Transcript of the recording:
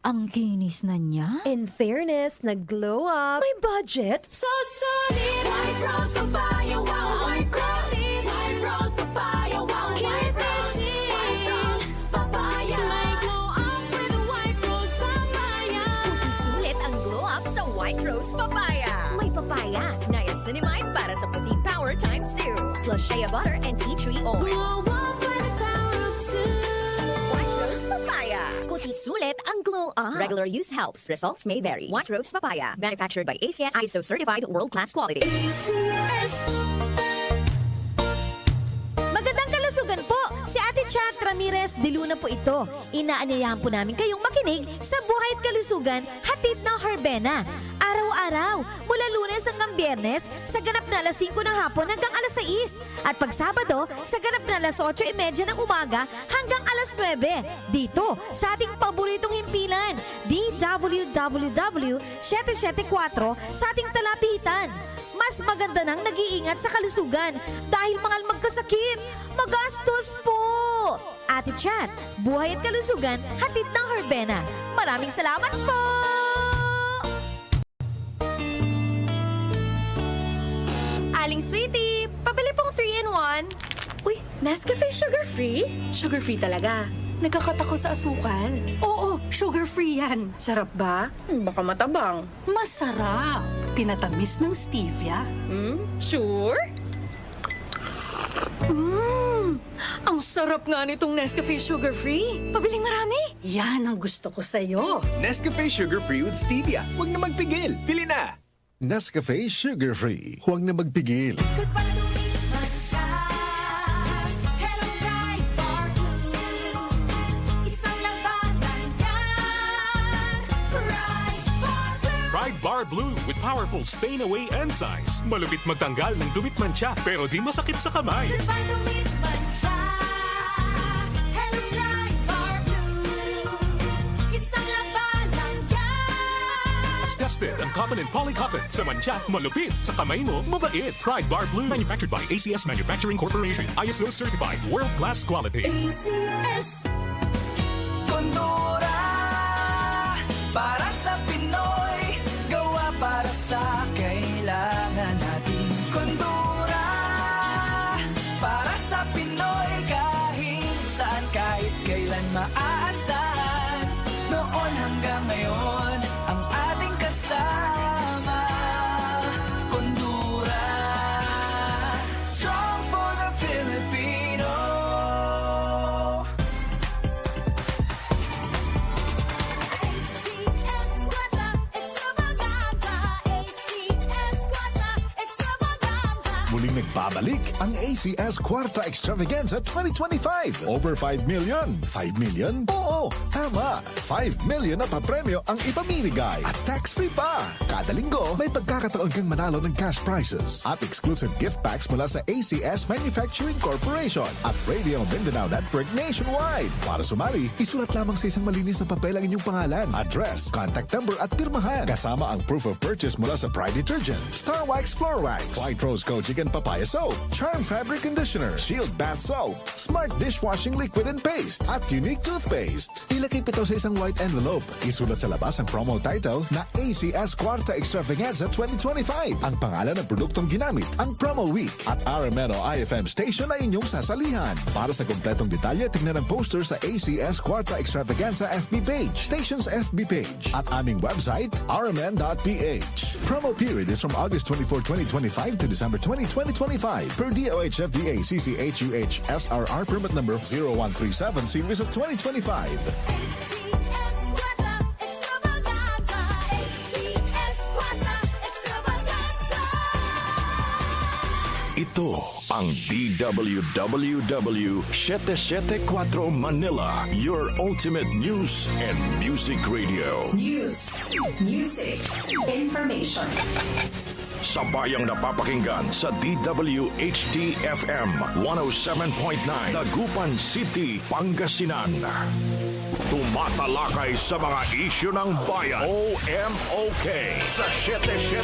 Ang kinis na niya. In fairness, nag-glow up. May budget. So solid, white rose papaya, wow, white rose, white rose papaya, wow, white rose, white rose papaya. May glow up with a white rose papaya. Sulit ang glow up sa White Rose Papaya. May papaya, niacinamide para sa puti power times 2. Plus shea butter and tea tree oil. Glow up with the power of two. White Rose Papaya. Kuti sulit ang glow up. Regular use helps. Results may vary. White Rose Papaya. Manufactured by ACS ISO certified world-class quality. Magandang kalusugan po! Si Ate Chat Ramirez de Luna po ito. Inaanyayahan po namin kayong makinig sa Buhay at Kalusugan, hatid ng Herbena. Araw-araw, mula Lunes hanggang Biyernes, sa ganap na alas 5 ng hapon hanggang alas 6. At pag Sabado, sa ganap na alas 8:30 ng umaga hanggang alas 9. Dito, sa ating paboritong himpilan, DWWW 774 sa ating talapitan. Mas maganda nang nag-iingat sa kalusugan dahil mahal magkasakit. Magastos po! Ate Chat, Buhay at Kalusugan, hatid ng Herbena. Maraming salamat po! Aling Sweetie, pabili pong 3-in-1. Uy, Nescafe sugar-free? Sugar-free talaga. Nagkakatako sa asukal. Oo, sugar-free yan. Sarap ba? Baka matabang. Masarap. Tinatamis ng stevia. Sure? Ang sarap nga nitong Nescafe sugar-free. Pabiling marami. Yan ang gusto ko sa'yo. Nescafe Sugar Free with Stevia. Huwag na magpigil. Pili na! Nescafe Sugar Free. Huwag na magpigil. Goodbye to me, matcha. Hello, bright bar blue. Isang labanan yan. Bright bar blue. Pride Bar Blue with powerful stain-away enzymes. Malupit magtanggal ng dumit mancha pero di masakit sa kamay. Goodbye to me, matcha. Hello, bright bar blue. Isang labanan yan. As tested ang cotton and polycotton. Sa mancha, malupit. Sa kamay mo, mabait. Pride Bar Blue. Manufactured by ACS Manufacturing Corporation. ISO certified. World-class quality. ACS. Kondura para sa Pinoy, gawa para sa kailangan natin. Kondura para sa Pinoy, kahit saan, kahit kailan maaasahan. Noon hanggang ngayon, ang ating kasama. Kondura, strong for the Filipino. ACS Quadra Extravaganza. ACS Quadra Extravaganza. Muling nagbabalik ang ACS Cuarta Extravaganza 2025. Over 5 million. 5 million? Oo, tama. 5 million na papremyo ang ipamimigay. At tax-free pa. Kada linggo, may pagkakataon kang manalo ng cash prizes at exclusive gift packs mula sa ACS Manufacturing Corporation at Radio Mindanao Network nationwide. Para sumali, isulat lamang sa isang malinis na papel ang inyong pangalan, address, contact number at pirmahan. Kasama ang proof of purchase mula sa Pride Detergent, Star Wax Floor Wax, White Rose Kojic and Papaya Soap, Charm Fabric Conditioner, Shield Bath Soap, Smart Dishwashing Liquid and Paste, at Unique Toothpaste. Ilagay ito sa isang white envelope. Isulat sa labas ang promo title na ACS Cuarta Extravaganza 2025. Ang pangalan ng produktong ginamit, ang promo week, at RMNO IFM station na inyong sasalihan. Para sa kompletong detalye, tingnan ang poster sa ACS Cuarta Extravaganza FB page, station's FB page, at aming website, rmn.ph. Promo period is from August 24, 2025 to December 20, 2025 per DOH FDA CCHUH SRR permit number 0137 series of 2025. ACS Quadra Extravaganza. ACS Quadra Extravaganza. Ito ang DWWW 774 Manila, your ultimate news and music radio. News, music, information. Sabayang napapakinggan sa DWHD-FM 107.9 Dagupan City, Pangasinan. Tumatalakay sa mga isyu ng bayan. OMOK sa 77